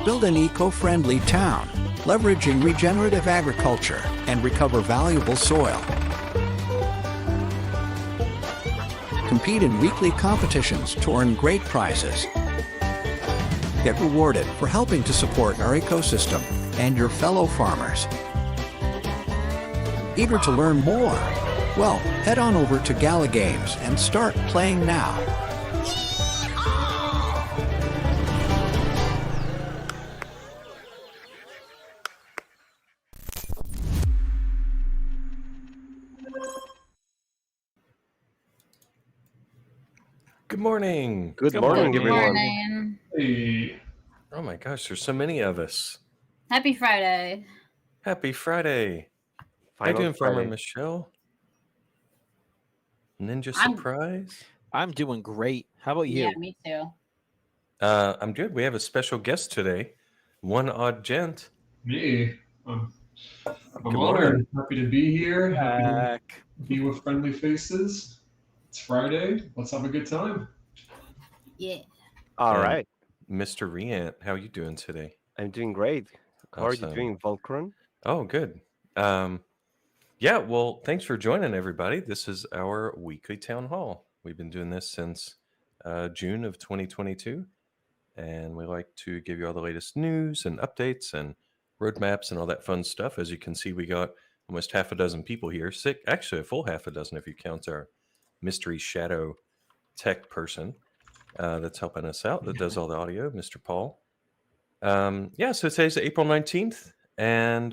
Build an eco-friendly town, leveraging regenerative agriculture and recover valuable soil. Compete in weekly competitions to earn great prizes. Get rewarded for helping to support our ecosystem and your fellow farmers. Eager to learn more? Well, head on over to Gala Games and start playing now. Good morning. Good morning, everyone. Morning. Hey, Oh my gosh, there's so many of us. Happy Friday. Happy Friday. How you Final doing, Farmer Friday. Michelle? Ninja I'm- Surprise? I'm doing great. How about you? Yeah, me too. I'm good. We have a special guest today. One odd gent. me. I'm Good honored. Happy to be here. Happy to Back. be with friendly faces. It's Friday. Let's have a good time. Yeah. All And right. Mr. Riant, how you doing today? I'm doing great. How are you Awesome. doing, Volcron? Oh, good. Yeah, well, thanks for joining, everybody. This is our weekly town hall. We've been doing this since June of 2022, and we like to give you all the latest news and updates and roadmaps and all that fun stuff. As you can see, we got almost half a dozen people here. Actually, a full half a dozen if you count our mystery shadow tech person that's helping us out, that does all the audio, Mr. Paul. Yeah, so today's April 19th, and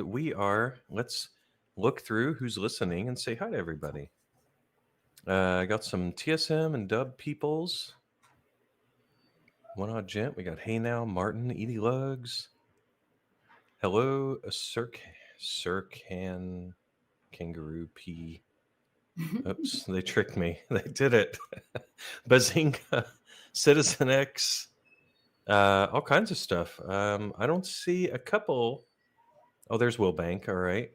let's look through who's listening and say hi to everybody. I got some TSM and Dub peoples. One odd gent. We got Hey Now, Martin, Edie Lugs. Hello, Sircan, Kangaroo P. Oops, they tricked me. They did it. Bazinga, Citizen X, all kinds of stuff. I don't see a couple. Oh, there's Wilbank. All right.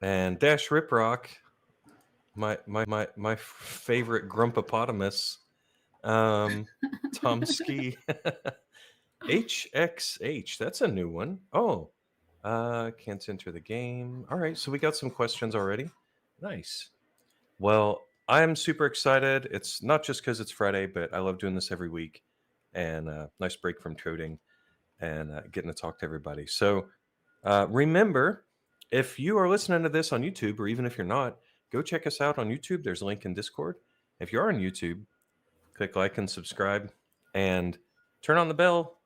And Dash Riprock, my favorite grumpopotamus, Tom Ski, HXH. That's a new one. Oh, can't enter the game. All right, so we got some questions already. Nice. Well, I'm super excited. It's not just because it's Friday, but I love doing this every week, and nice break from coding and getting to talk to everybody. So remember, if you are listening to this on YouTube, or even if you're not, go check us out on YouTube. There's a link in Discord. If you're on YouTube, click like and subscribe and turn on the bell.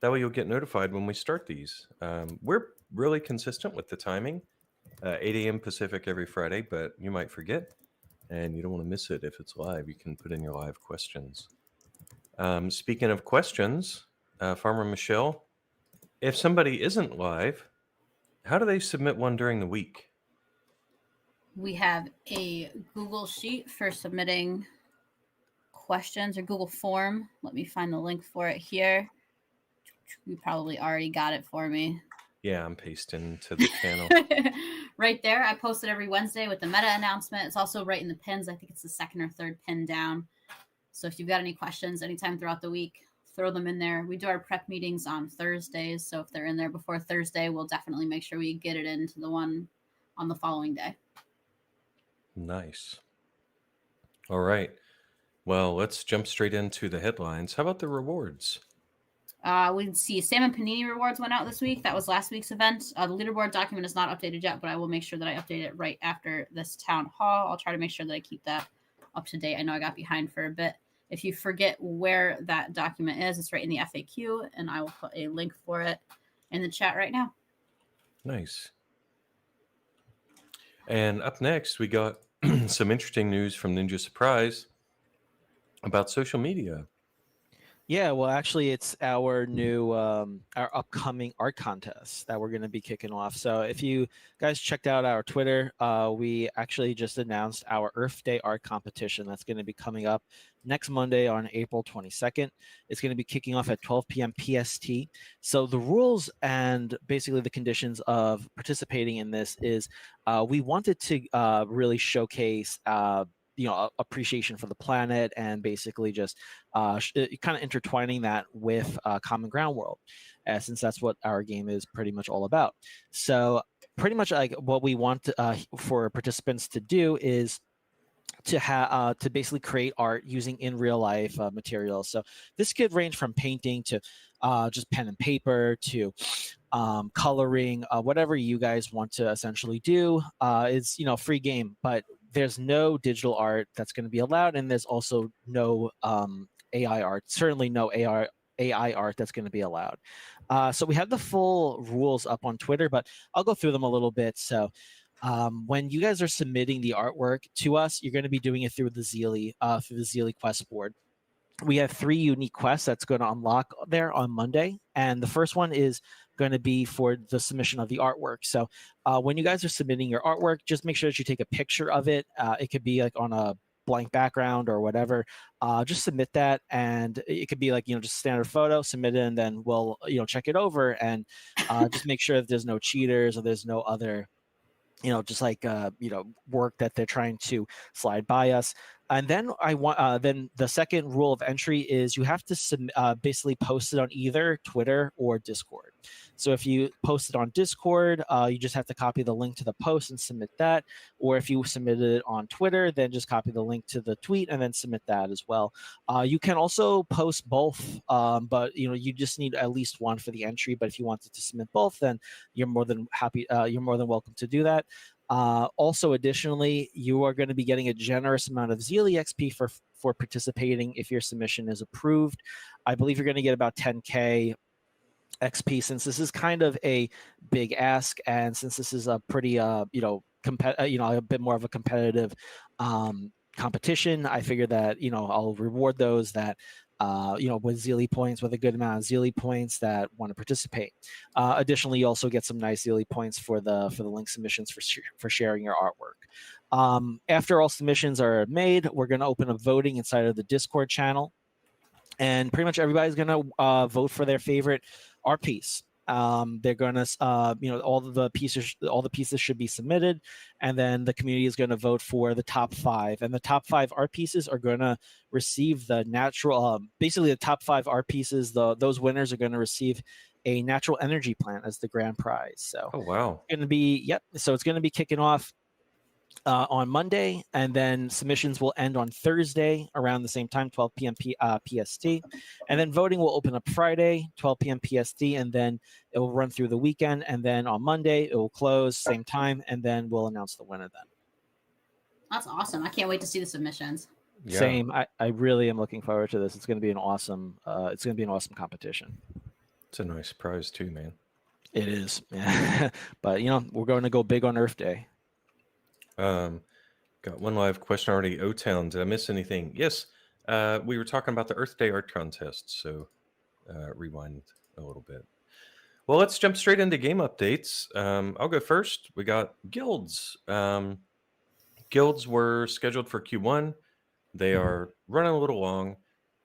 That way you'll get notified when we start these. We're really consistent with the timing, 8 a.m. Pacific every Friday, but you might forget, and you don't want to miss it if it's live. You can put in your live questions. Speaking of questions, Farmer Michelle, if somebody isn't live, how do they submit one during the week? We have a Google Sheet for submitting questions, or Google form. Let me find the link for it here. You probably already got it for me. Yeah, I'm pasting to the channel. Right there. I post it every Wednesday with the meta announcement. It's also right in the pins. I think it's the second or third pin down. So if you've got any questions anytime throughout the week, throw them in there. We do our prep meetings on Thursdays. So if they're in there before Thursday, we'll definitely make sure we get it into the one on the following day. Nice. All right. Well, let's jump straight into the headlines. How about the rewards? We see Salmon Panini rewards went out this week. That was last week's event. The leaderboard document is not updated yet, but I will make sure that I update it right after this town hall. I'll try to make sure that I keep that up to date. I know I got behind for a bit. If you forget where that document is, it's right in the FAQ, and I will put a link for it in the chat right now. Nice. And up next, we got some interesting news from Ninja Surprise about social media. Yeah, well, actually, it's our new, our upcoming art contest that we're going to be kicking off. So if you guys checked out our Twitter, we actually just announced our Earth Day art competition that's going to be coming up next Monday on April 22nd. It's going to be kicking off at 12 p.m. PST. So the rules and basically the conditions of participating in this is we wanted to really showcase appreciation for the planet, and basically just kind of intertwining that with Common Ground World, since that's what our game is pretty much all about. So pretty much like what we want for participants to do is to basically create art using in real life materials. So this could range from painting to just pen and paper to coloring, whatever you guys want to essentially do. Is free game, but there's no digital art that's going to be allowed, and there's also no AI art. Certainly no AI art that's going to be allowed. So we have the full rules up on Twitter, but I'll go through them a little bit. So when you guys are submitting the artwork to us, you're going to be doing it through the Zealy quest board. We have 3 unique quests that's going to unlock there on Monday, and the first one is going to be for the submission of the artwork. So when you guys are submitting your artwork, just make sure that you take a picture of it. It could be like on a blank background or whatever. Just submit that, and it could be like just standard photo, submit it, and then we'll check it over and just make sure that there's no cheaters or there's no other just like work that they're trying to slide by us. And then then the second rule of entry is you have to basically post it on either Twitter or Discord. So if you post it on Discord, you just have to copy the link to the post and submit that. Or if you submitted it on Twitter, then just copy the link to the tweet and then submit that as well. You can also post both, but you just need at least one for the entry. But if you wanted to submit both, then you're more than welcome to do that. Also, additionally, you are going to be getting a generous amount of Zealy XP for participating if your submission is approved. I believe you're going to get about 10K XP, since this is kind of a big ask, and since this is a pretty a bit more of a competitive competition. I figured that I'll reward those that with Zealy points, with a good amount of Zealy points that want to participate. Additionally, you also get some nice Zealy points for the link submissions for sharing your artwork. After all submissions are made, we're going to open up voting inside of the Discord channel, and pretty much everybody's going to vote for their favorite art piece. They're going to, all the pieces should be submitted, and then the community is going to vote for the top 5, and the top 5 art pieces are going to receive the natural, basically the top 5 art pieces. Those winners are going to receive a natural energy plant as the grand prize. So, oh wow, it's going to be So it's going to be kicking off on Monday, and then submissions will end on Thursday around the same time, 12 p.m. PST, and then voting will open up Friday, 12 p.m. PST, and then it will run through the weekend, and then on Monday it will close same time, and then we'll announce the winner then. That's awesome. I can't wait to see the submissions. yeah. Same. I really am looking forward to this. It's going to be an awesome competition. It's a nice prize too, man. It is. But we're going to go big on Earth Day. Got one live question already. O-Town, did I miss anything? Yes, we were talking about the Earth Day art contest, so rewind a little bit. Well, let's jump straight into game updates. I'll go first. We got guilds. Guilds were scheduled for Q1. They are running a little long.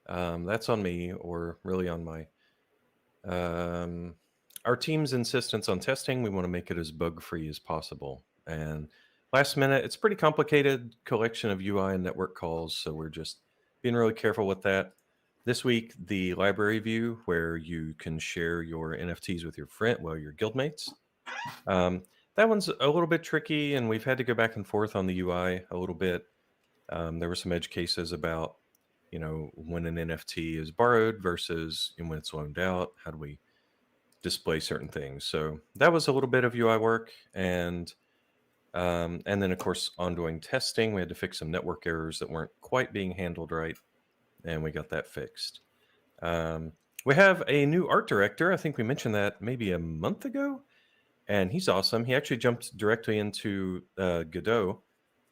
That's on me, or really on my our team's insistence on testing. We want to make it as bug-free as possible, and last minute, it's a pretty complicated collection of UI and network calls, so we're just being really careful with that. This week, the library view, where you can share your NFTs with your your guildmates. That one's a little bit tricky, and we've had to go back and forth on the UI a little bit. There were some edge cases about, when an NFT is borrowed versus when it's loaned out. How do we display certain things? So that was a little bit of UI work, and then, of course, ongoing testing. We had to fix some network errors that weren't quite being handled right, and we got that fixed. We have a new art director. I think we mentioned that maybe a month ago, and he's awesome. He actually jumped directly into Godot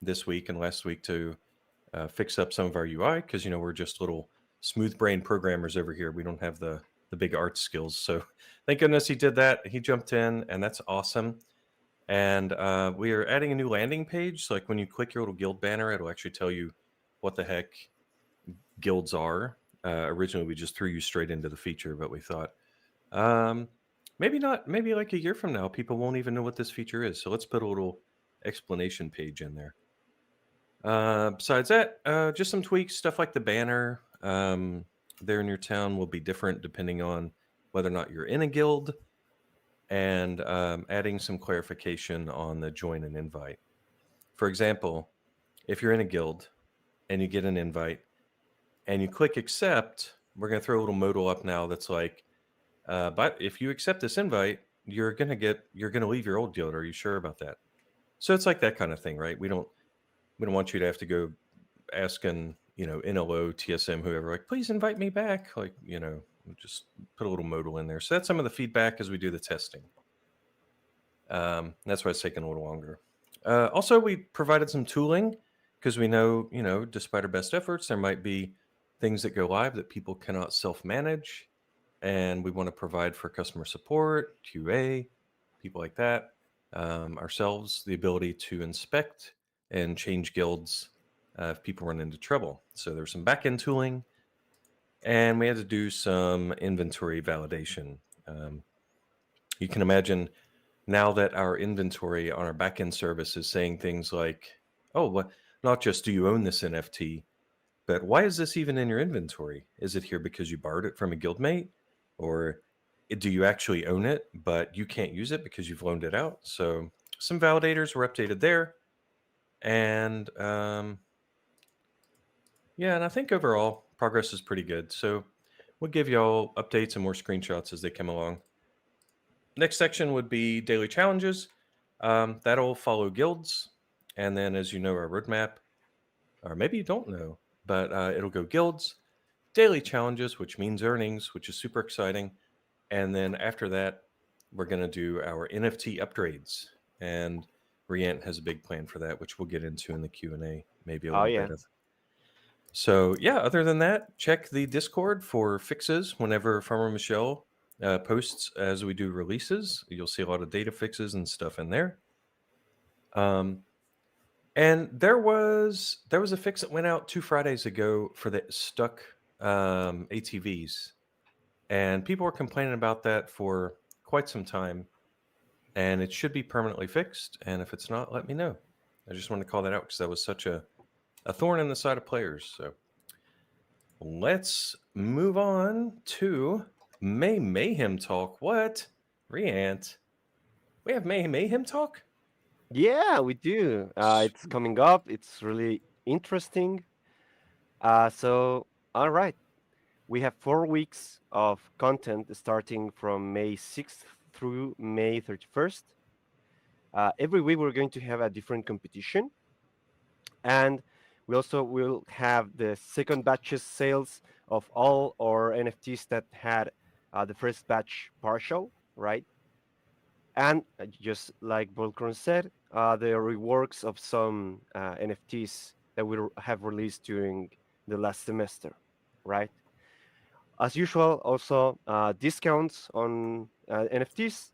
this week and last week to fix up some of our UI, because, we're just little smooth brain programmers over here. We don't have the big art skills. So thank goodness he did that. He jumped in, and that's awesome. And we are adding a new landing page. So like when you click your little guild banner, it'll actually tell you what the heck guilds are. Originally, we just threw you straight into the feature, but we thought maybe not. Maybe like a year from now, people won't even know what this feature is. So let's put a little explanation page in there. Besides that, just some tweaks, stuff like the banner there in your town will be different depending on whether or not you're in a guild, and adding some clarification on the join and invite. For example, if you're in a guild and you get an invite and you click accept, we're going to throw a little modal up now that's like, but if you accept this invite, you're going to leave your old guild. Are you sure about that? So it's like that kind of thing, right? We don't want you to have to go asking, NLO, TSM, whoever, like, please invite me back. Like, just put a little modal in there. So that's some of the feedback as we do the testing. That's why it's taking a little longer. Also, we provided some tooling because we know, despite our best efforts, there might be things that go live that people cannot self-manage. And we want to provide for customer support, QA, people like that, ourselves, the ability to inspect and change guilds if people run into trouble. So there's some backend tooling, and we had to do some inventory validation. You can imagine now that our inventory on our backend service is saying things like, oh, what, not just do you own this NFT, but why is this even in your inventory? Is it here because you borrowed it from a guildmate? Or do you actually own it, but you can't use it because you've loaned it out? So some validators were updated there. And yeah, and I think overall progress is pretty good. So we'll give y'all updates and more screenshots as they come along. Next section would be daily challenges. That'll follow guilds. And then, as you know, our roadmap, or maybe you don't know, but it'll go guilds, daily challenges, which means earnings, which is super exciting. And then after that, we're going to do our NFT upgrades. And Riant has a big plan for that, which we'll get into in the Q&A, maybe a little bit of. So yeah, other than that, check the Discord for fixes whenever Farmer Michelle posts as we do releases. You'll see a lot of data fixes and stuff in there. And there was a fix that went out 2 Fridays ago for the stuck ATVs, and people were complaining about that for quite some time. And it should be permanently fixed. And if it's not, let me know. I just want to call that out because that was such a thorn in the side of players. So let's move on to May Mayhem Talk. What? Riant? We have May Mayhem Talk? Yeah, we do. It's coming up. It's really interesting. So, all right. We have 4 weeks of content starting from May 6th through May 31st. Every week we're going to have a different competition. And we also will have the second batches sales of all our NFTs that had the first batch partial, right? And just like Volcron said, the reworks of some NFTs that we have released during the last semester, right? As usual, also discounts on NFTs,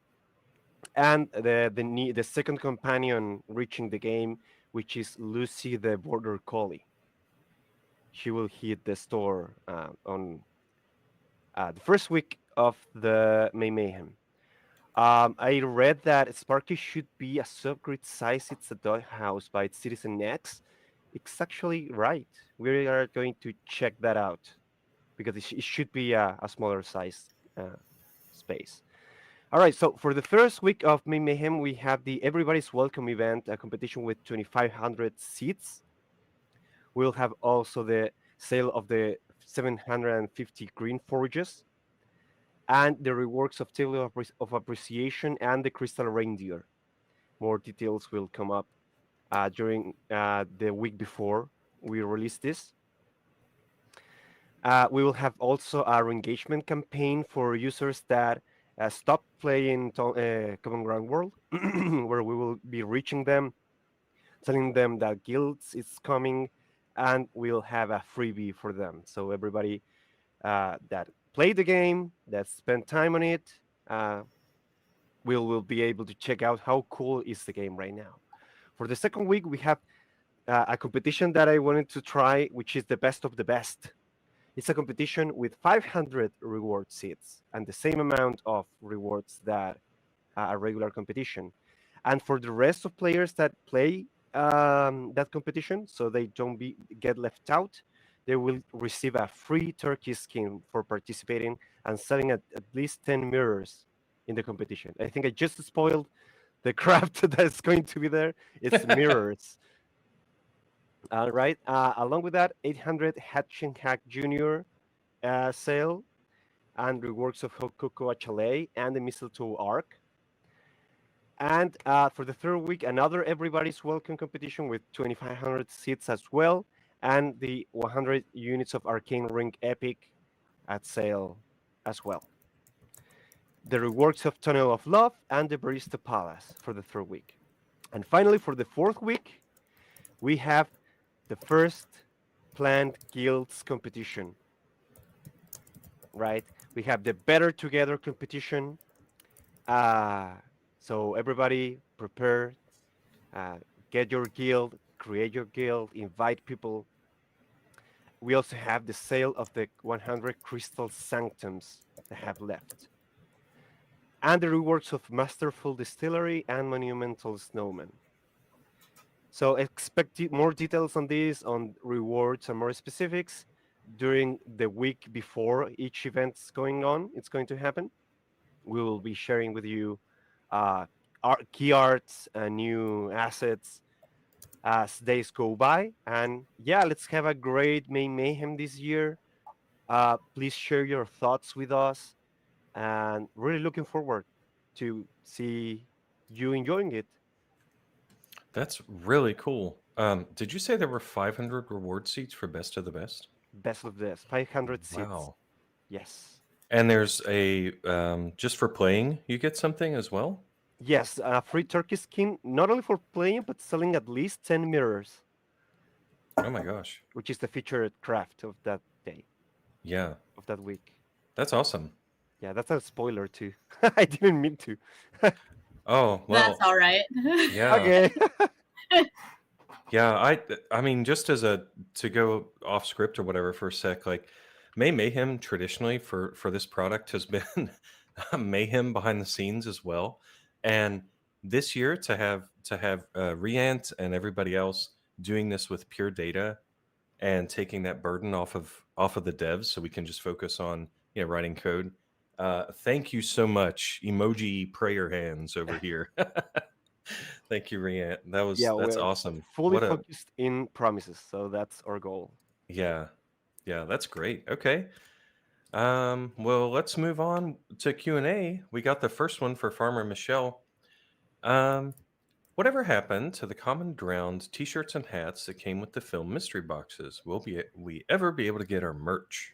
and the second companion reaching the game, which is Lucy the Border Collie. She will hit the store on the first week of the May Mayhem. I read that Sparky should be a subgrid size. It's a doghouse by Citizen X. It's actually right. We are going to check that out because it should be a smaller size space. All right, so for the first week of May Mayhem, we have the Everybody's Welcome event, a competition with 2,500 seats. We'll have also the sale of the 750 green forages and the reworks of Table of Appreciation and the Crystal Reindeer. More details will come up during the week before we release this. We will have also our engagement campaign for users that stop playing Common Ground World, where we will be reaching them, telling them that guilds is coming, and we'll have a freebie for them. So everybody that played the game, that spent time on it, will be able to check out how cool is the game right now. For the second week, we have a competition that I wanted to try, which is the best of the best. It's a competition with 500 reward seats and the same amount of rewards that a regular competition. And for the rest of players that play that competition, so they don't get left out. They will receive a free turkey skin for participating and selling at least 10 mirrors in the competition. I think I just spoiled the craft that's going to be there. It's mirrors. All right. Along with that, 800 Hatching Hack Junior sale and reworks of Hokuko Chalet and the Mistletoe Arc. And for the third week, another Everybody's Welcome competition with 2,500 seats as well, and the 100 units of Arcane Ring Epic at sale as well. The reworks of Tunnel of Love and the Barista Palace for the third week. And finally, for the fourth week, we have the first planned guilds competition. Right? We have the Better Together competition. So everybody prepare, get your guild, create your guild, invite people. We also have the sale of the 100 crystal sanctums that have left. And the reworks of Masterful Distillery and Monumental Snowman. So expect more details on this, on rewards and more specifics during the week before each event's going on. It's going to happen. We will be sharing with you key arts and new assets as days go by. And yeah, let's have a great May Mayhem this year. Please share your thoughts with us, and really looking forward to see you enjoying it. That's really cool. Did you say there were 500 reward seats for Best of the Best? Best of this, 500 seats. Wow. Yes. And there's a just for playing, you get something as well? Yes, a free turkey skin, not only for playing, but selling at least 10 mirrors, Oh my gosh. which is the featured craft of that day, Yeah. of that week. That's awesome. Yeah, that's a spoiler too. I didn't mean to. Oh, well, That's all right. yeah. Okay. Yeah, I mean, just as a to go off script or whatever for a sec, like May Mayhem traditionally for this product has been mayhem behind the scenes as well. And this year to have Reant and everybody else doing this with pure data and taking that burden off of the devs so we can just focus on writing code. Thank you so much, emoji prayer hands over here. Thank you, Riant. Yeah, That's we're awesome. fully What a focused in promises, so that's our goal. yeah, that's great. Okay. Well, let's move on to Q&A. We got the first one for Farmer Michelle. Whatever happened to the common ground t-shirts and hats that came with the film mystery boxes? Will we ever be able to get our merch?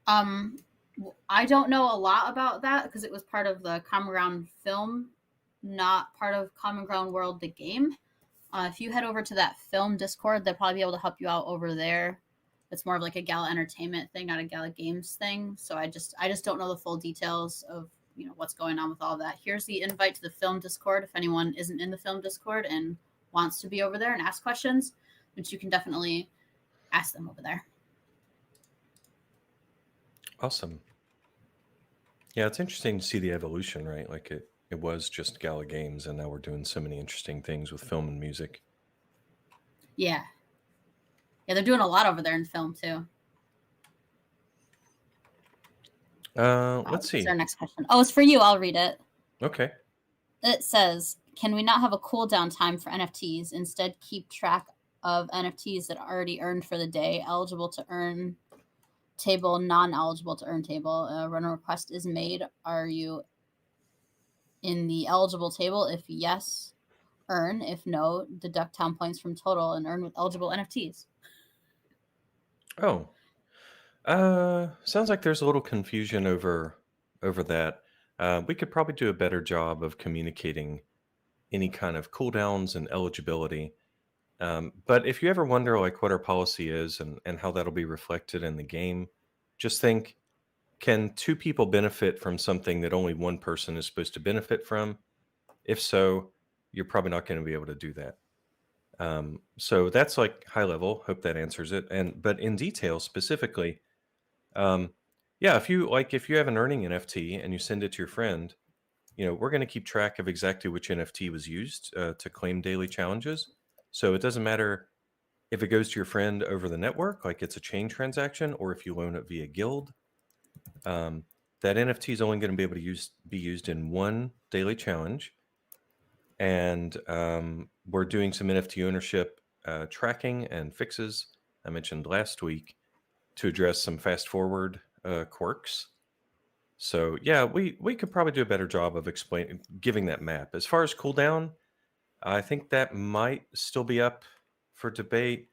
I don't know a lot about that because it was part of the Common Ground film, not part of Common Ground World, the game. If you head over to that film Discord, they'll probably be able to help you out over there. It's more of like a Gala Entertainment thing, not a Gala Games thing. So I just don't know the full details of what's going on with all that. Here's the invite to the film Discord. If anyone isn't in the film Discord and wants to be over there and ask questions, which you can definitely ask them over there. Awesome. Yeah, it's interesting to see the evolution, right? Like it was just Gala Games, and now we're doing so many interesting things with film and music. Yeah, they're doing a lot over there in film too. Let's see. What's our next question? Oh, it's for you. I'll read it. Okay. It says, can we not have a cooldown time for NFTs? Instead, keep track of NFTs that are already earned for the day, eligible to earn table, non-eligible to earn table. When a request is made, are you in the eligible table? If yes, earn. If no, deduct town points from total and earn with eligible NFTs. Oh. Sounds like there's a little confusion over that. We could probably do a better job of communicating any kind of cooldowns and eligibility. But if you ever wonder like what our policy is and how that'll be reflected in the game, just think, can two people benefit from something that only one person is supposed to benefit from? If so, you're probably not going to be able to do that. So that's like high level. Hope that answers it. But in detail, specifically, yeah, if you have an earning NFT and you send it to your friend, we're going to keep track of exactly which NFT was used to claim daily challenges. So it doesn't matter if it goes to your friend over the network, like it's a chain transaction, or if you loan it via guild. That NFT is only going to be able to be used in one daily challenge. And we're doing some NFT ownership tracking and fixes I mentioned last week to address some fast forward quirks. So yeah, we could probably do a better job of giving that map. As far as cooldown, I think that might still be up for debate.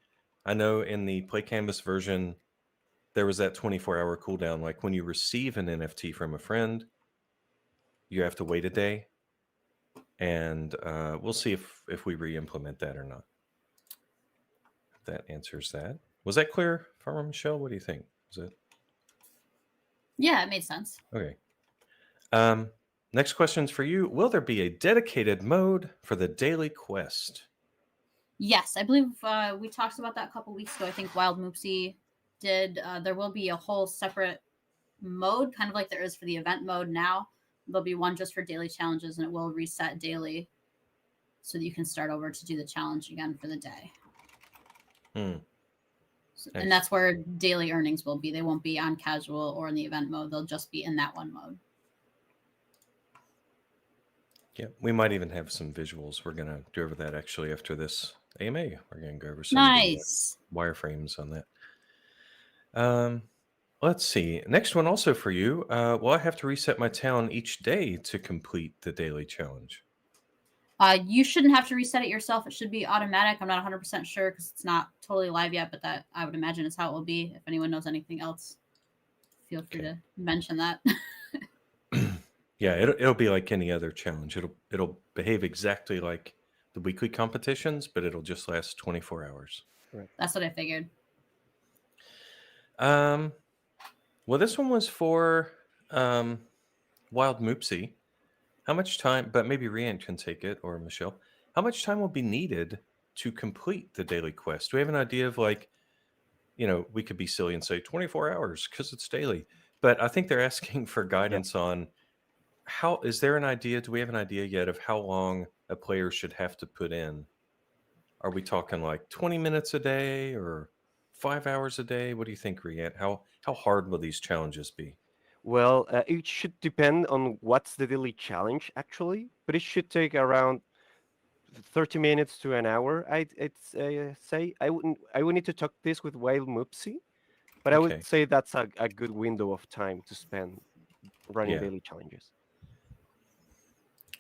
I know in the Play Canvas version, there was that 24-hour cooldown. Like when you receive an NFT from a friend, you have to wait a day, and we'll see if we re-implement that or not. If that answers that. Was that clear, Farmer Michelle? What do you think? Is it? Yeah, it made sense. Okay. Next question's for you. Will there be a dedicated mode for the daily quest? Yes, I believe we talked about that a couple weeks ago. I think Wild Moopsy did. There will be a whole separate mode, kind of like there is for the event mode now. There'll be one just for daily challenges, and it will reset daily so that you can start over to do the challenge again for the day. Nice. And that's where daily earnings will be. They won't be on casual or in the event mode. They'll just be in that one mode. Yeah, we might even have some visuals. We're going to go over that actually after this AMA. We're going to go over some nice of the, wireframes on that. Let's see. Next one also for you. Will I have to reset my town each day to complete the daily challenge? You shouldn't have to reset it yourself. It should be automatic. I'm not 100% sure because it's not totally live yet, but that I would imagine is how it will be. If anyone knows anything else, feel free to mention that. Yeah, it'll be like any other challenge. It'll behave exactly like the weekly competitions, but it'll just last 24 hours. Right. That's what I figured. Well, this one was for Wild Moopsy. How much time, but maybe Rian can take it, or Michelle. How much time will be needed to complete the daily quest? Do we have an idea of like, we could be silly and say 24 hours because it's daily. But I think they're asking for guidance on is there an idea? Do we have an idea yet of how long a player should have to put in? Are we talking like 20 minutes a day or 5 hours a day? What do you think, Rian? How hard will these challenges be? Well, it should depend on what's the daily challenge actually, but it should take around 30 minutes to an hour. I'd say I would need to talk this with Wild Moopsy, but I Okay. would say that's a good window of time to spend running daily challenges.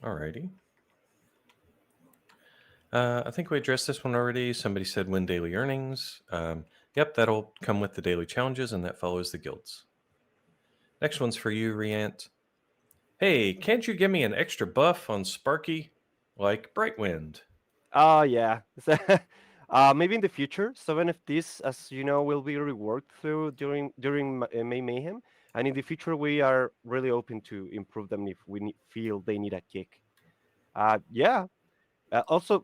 Alrighty. I think we addressed this one already. Somebody said win daily earnings. Yep, that'll come with the daily challenges, and that follows the guilds. Next one's for you, Riant. Hey, can't you give me an extra buff on Sparky, like Brightwind? Oh yeah. Maybe in the future, 7FTs, as you know, will be reworked during May Mayhem, and in the future we are really open to improve them if we feel they need a kick. Yeah. Also,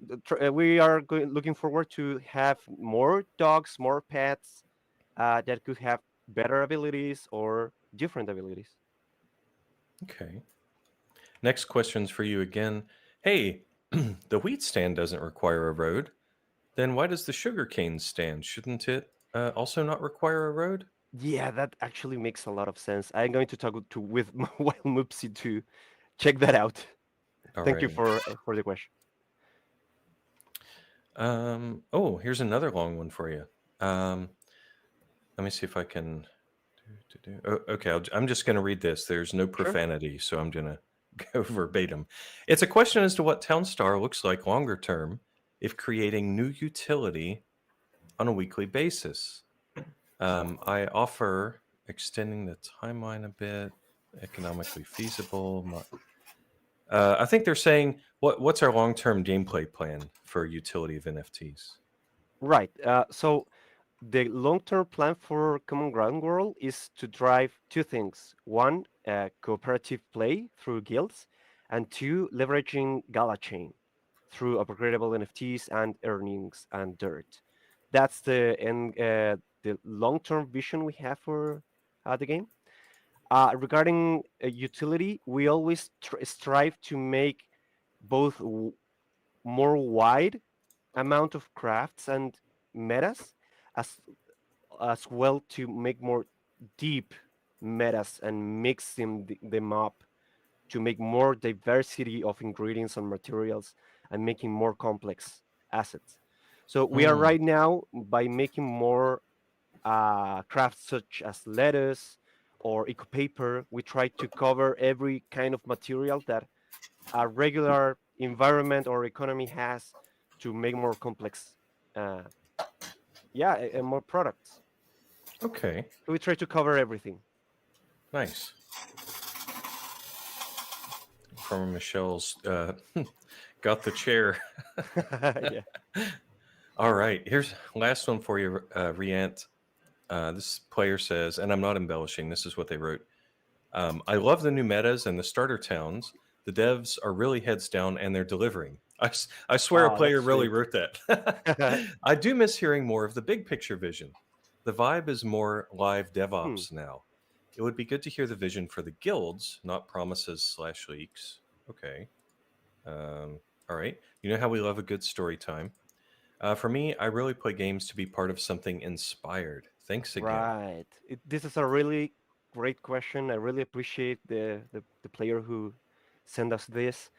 we are looking forward to have more dogs, more pets that could have better abilities or different abilities. Okay. Next question's for you again. Hey, the wheat stand doesn't require a road. Then why does the sugarcane stand? Shouldn't it also not require a road? Yeah, that actually makes a lot of sense. I'm going to talk with Wild Moopsy to check that out. Thank you for the question. Oh, here's another long one for you. Let me see if I can. Oh, okay, I'm just going to read this. There's no profanity, so I'm going to go verbatim. It's a question as to what Townstar looks like longer term if creating new utility on a weekly basis. I offer extending the timeline a bit, economically feasible. I think they're saying what's our long-term gameplay plan for utility of NFTs? Right. So the long-term plan for Common Ground World is to drive two things. One, cooperative play through guilds, and two, leveraging Gala chain through upgradable NFTs and earnings and dirt. That's the long-term vision we have for the game. Regarding utility, we always strive to make both more wide amount of crafts and metas, as well to make more deep metas and mix them up to make more diversity of ingredients and materials and making more complex assets. So we are Hmm. right now by making more crafts such as lettuce or eco paper. We try to cover every kind of material that a regular environment or economy has to make more complex, uh, yeah, and more products. Okay. So we try to cover everything. Nice. From Michelle's got the chair. Yeah. All right. Here's last one for you, Riant. This player says, and I'm not embellishing. This is what they wrote. I love the new metas and the starter towns. The devs are really heads down and they're delivering. I swear a Oh, player that's really sweet. wrote that. I do miss hearing more of the big picture vision. The vibe is more live Hmm. DevOps now. It would be good to hear the vision for the guilds, not promises/leaks. Okay. All right. You know how we love a good story time. For me, I really play games to be part of something inspired. Thanks again. Right. This is a really great question. I really appreciate the player who sent us this.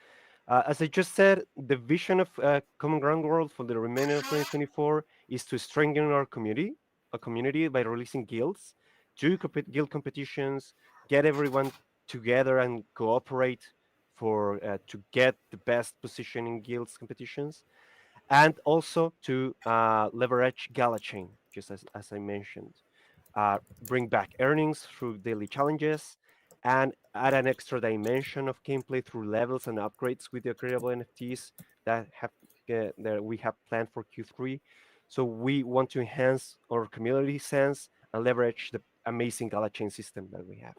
As I just said, the vision of Common Ground World for the remainder of 2024 is to strengthen a community by releasing guilds, do guild competitions, get everyone together and cooperate for to get the best position in guilds competitions, and also to leverage Gala chain, just as I mentioned, bring back earnings through daily challenges, and add an extra dimension of gameplay through levels and upgrades with the upgradable NFTs that we have planned for Q3. So we want to enhance our community sense and leverage the amazing Gala chain system that we have.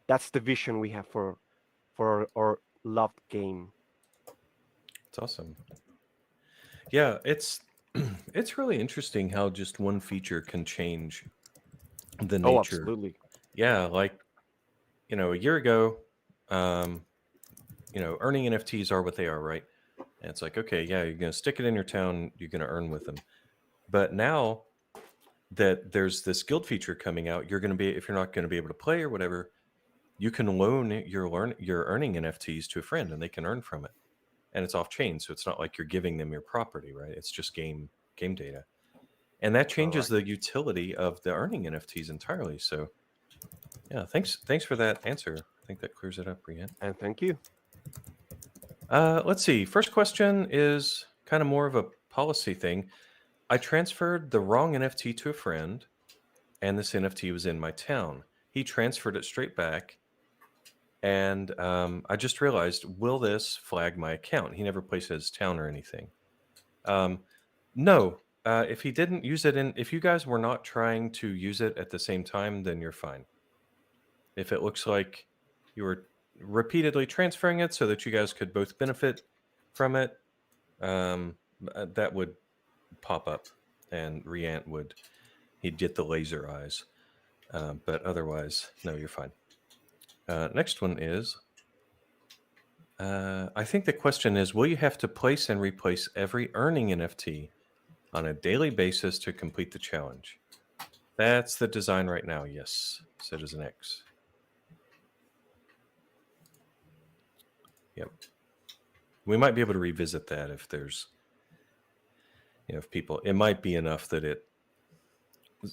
That's the vision we have for our loved game. It's awesome. Yeah, it's it's really interesting how just one feature can change the Oh, nature. absolutely. Yeah, like a year ago, um, earning NFTs are what they are, right? And it's like, okay, yeah, you're gonna stick it in your town, you're gonna earn with them. But now that there's this guild feature coming out, you're gonna be if you're not gonna be able to play or whatever, you can loan your earning NFTs to a friend and they can earn from it. And it's off chain, so it's not like you're giving them your property, right? It's just game data. And that changes Correct. the utility of the earning NFTs entirely. So yeah, thanks for that answer. I think that clears it up, Brienne. And thank you. Let's see. First question is kind of more of a policy thing. I transferred the wrong NFT to a friend, and this NFT was in my town. He transferred it straight back, and I just realized, will this flag my account? He never placed his town or anything. No. If he didn't use it if you guys were not trying to use it at the same time, then you're fine. If it looks like you were repeatedly transferring it so that you guys could both benefit from it, that would pop up, and Riant he'd get the laser eyes. But otherwise, no, you're fine. Next one is, I think the question is, will you have to place and replace every earning NFT on a daily basis to complete the challenge? That's the design right now, yes, Citizen X. Yep. We might be able to revisit that if there's, if people, it might be enough that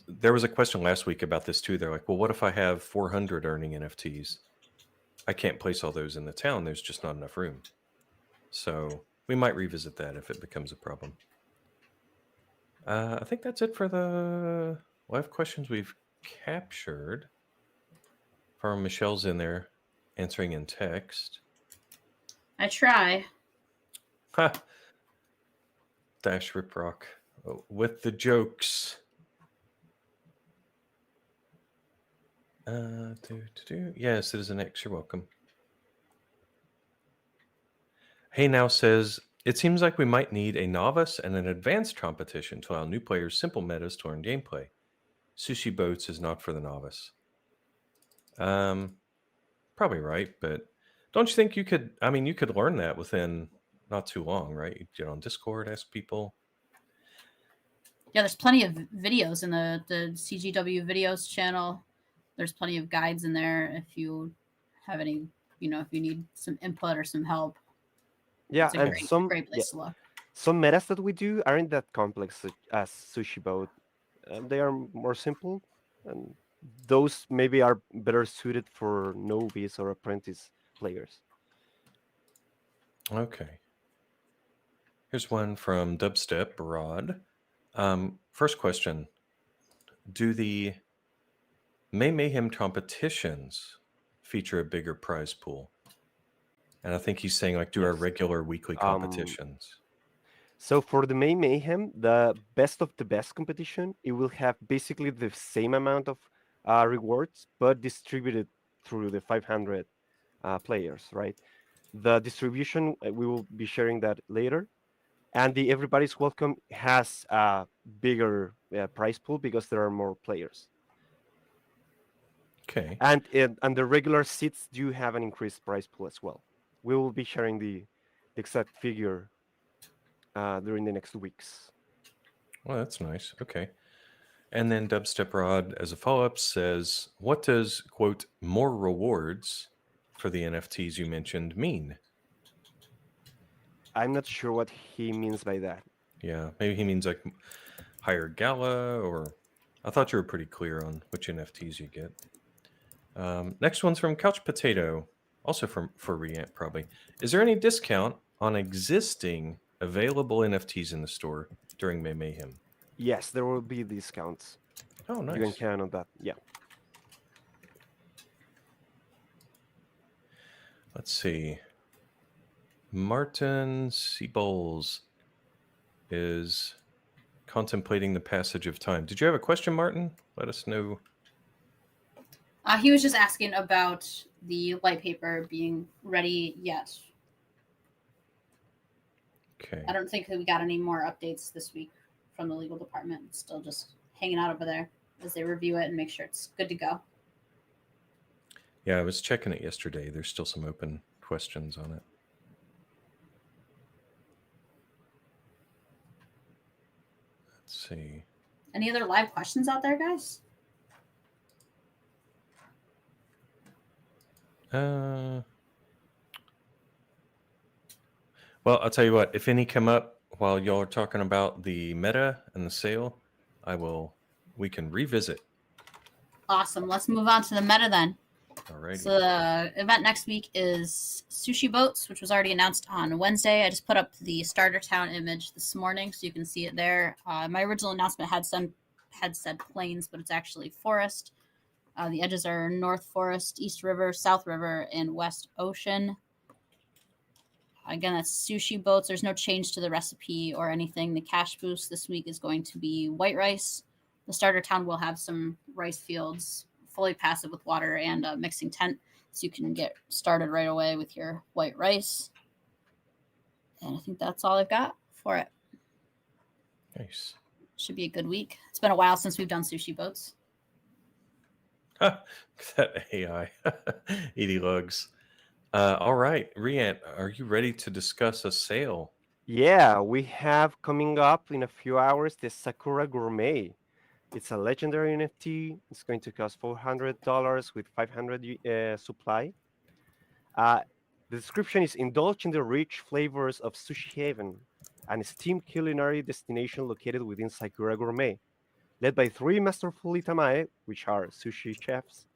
there was a question last week about this too. They're like, well, what if I have 400 earning NFTs? I can't place all those in the town. There's just not enough room. So we might revisit that if it becomes a problem. I think that's it for the live questions we've captured. Farm Michelle's in there answering in text. I try. Ha! Dash Riprock with the jokes. Yeah, Citizen X, you're welcome. Hey Now says, it seems like we might need a novice and an advanced competition to allow new players simple metas to learn gameplay. Sushi Boats is not for the novice. Probably right, but don't you think you could? I mean, you could learn that within not too long, right? You get on Discord, ask people. Yeah, there's plenty of videos in the CGW videos channel. There's plenty of guides in there if you have any, if you need some input or some help. Yeah, It's a and great place to look. some metas that we do aren't that complex as Sushi Boat. They are more simple, and those maybe are better suited for novice or apprentice players. Okay. Here's one from Dubstep Rod. First question: do the May Mayhem competitions feature a bigger prize pool? And I think he's saying like, do our Yes. regular weekly competitions? So for the May Mayhem, the best of the best competition, it will have basically the same amount of rewards, but distributed through the 500 players, right? The distribution, we will be sharing that later. And the Everybody's Welcome has a bigger prize pool because there are more players. Okay. And the regular seats do have an increased prize pool as well. We will be sharing the exact figure during the next weeks. Well, that's nice. Okay. And then Dubstep Rod, as a follow up, says, what does, quote, more rewards for the NFTs you mentioned mean? I'm not sure what he means by that. Yeah, maybe he means like higher Gala, or I thought you were pretty clear on which NFTs you get. Next one's from Couch Potato, also for Reant probably. Is there any discount on existing available NFTs in the store during May Mayhem? Yes, there will be discounts. Oh, nice. You can count on that. Yeah. Let's see. Martin Seabols is contemplating the passage of time. Did you have a question, Martin? Let us know. He was just asking about the white paper being ready yet. Okay. I don't think that we got any more updates this week from the legal department. It's still just hanging out over there as they review it and make sure it's good to go. Yeah, I was checking it yesterday. There's still some open questions on it. Let's see. Any other live questions out there, guys? Well, I'll tell you what. If any come up while y'all are talking about the meta and the sale, we can revisit. Awesome. Let's move on to the meta then. All right. So the event next week is Sushi Boats, which was already announced on Wednesday. I just put up the starter town image this morning, so you can see it there. My original announcement had said plains, but it's actually forest. The edges are North Forest, East River, South River, and West Ocean. Again, that's Sushi Boats. There's no change to the recipe or anything. The cash boost this week is going to be white rice. The starter town will have some rice fields, fully passive with water and a mixing tent, so you can get started right away with your white rice. And I think that's all I've got for it. Nice. Should be a good week. It's been a while since we've done Sushi Boats. That AI. Edie Lugs. All right, Riant, are you ready to discuss a sale? Yeah, we have coming up in a few hours the Sakura Gourmet. It's a legendary NFT. It's going to cost $400 with 500 supply. The description is indulge in the rich flavors of Sushi Haven, an esteemed culinary destination located within Sakura Gourmet. Led by 3 masterful itamae, which are sushi chefs,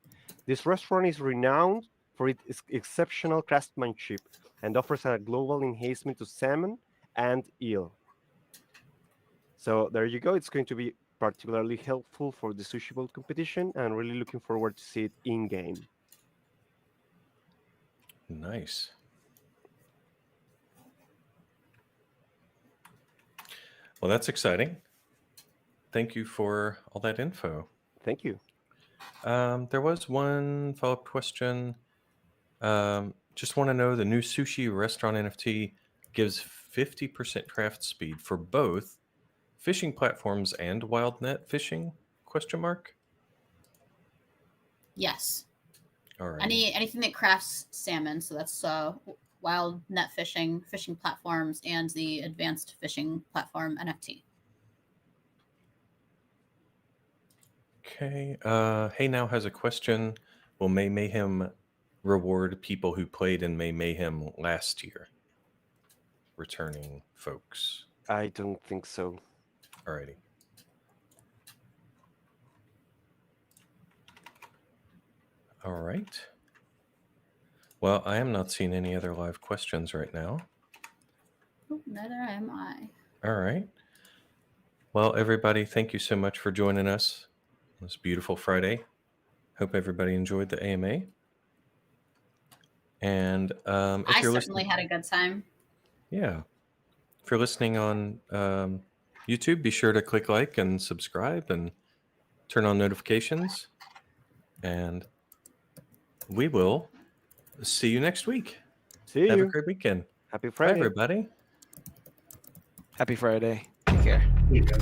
this restaurant is renowned for its exceptional craftsmanship and offers a global enhancement to salmon and eel. So there you go. It's going to be particularly helpful for the Sushi Boat competition, and really looking forward to see it in game. Nice. Well, that's exciting. Thank you for all that info. Thank you. There was one follow-up question. Just want to know, the new sushi restaurant NFT gives 50% craft speed for both fishing platforms and wild net fishing? Question mark. Yes. All right. Anything that crafts salmon. So that's wild net fishing platforms, and the advanced fishing platform NFT. Okay. Hey Now has a question. Will May Mayhem reward people who played in May Mayhem last year? Returning folks. I don't think so. Alrighty. All right. Well, I am not seeing any other live questions right now. Oh, neither am I. All right. Well, everybody, thank you so much for joining us on this beautiful Friday. Hope everybody enjoyed the AMA. And if I you're certainly listening, had a good time. yeah, if you're listening on YouTube, be sure to click like and subscribe and turn on notifications. And we will see you next week. See Have a you. great weekend. Happy Bye, Friday. everybody. Happy Friday. Take care. Yeah.